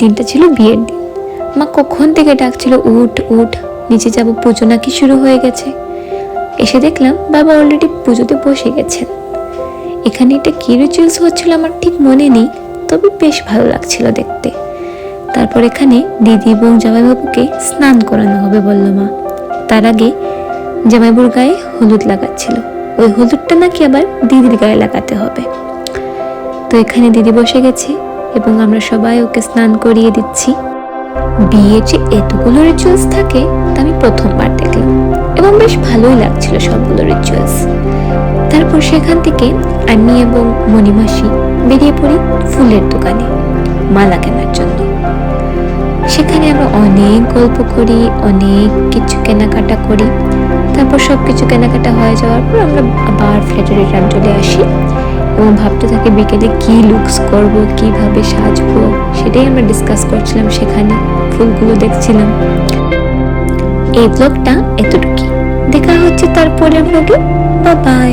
দিনটা ছিল বিয়ের দিন। মা কখন থেকে ডাকছিল, উঠ উঠ, নিচে যাব, পুজো নাকি শুরু হয়ে গেছে। এসে দেখলাম বাবা অলরেডি পুজোতে বসে গেছেন। এখানে এটা কি রিচুয়ালস হচ্ছিল আমার ঠিক মনে নেই, তবে বেশ ভালো লাগছিল দেখতে। তারপর এখানে দিদি এবং জামাইবাবুকে স্নান করানো হবে বলল মা। তার আগে জামাইবাবুর গায়ে হলুদ লাগাচ্ছিল, ওই হলুদটা নাকি আবার দিদির গায়ে লাগাতে হবে। তো এখানে দিদি বসে গেছে এবং আমরা সবাই ওকে স্নান করিয়ে দিচ্ছি। বিয়ে যে এতগুলো রিচুয়ালস থাকে তা আমি প্রথমবার দেখলাম এবং বেশ ভালোই লাগছিল সবগুলো রিচুয়ালস। তারপর সেখান থেকে আমি এবং মণিমাসি বেরিয়ে পড়ি ফুলের দোকানে মালা কেনার জন্য। সেখানে আমরা অনেক গল্প করি, অনেক কিছু কেনাকাটা করি। তারপর সবকিছু কেনাকাটা হয়ে যাওয়ার পর আমরা আবার ফ্ল্যাটে রিটার্ন চলে আসি এবং ভাবতে থাকি বিকেলে কি লুকস করব, কিভাবে সাজবো, সেটাই আমরা ডিসকাস করছিলাম। সেখানে ফুলগুলো দেখছিলাম। এই ব্লগটা এতটুকুই, দেখা হচ্ছে তারপরের ব্লগে। Bye bye.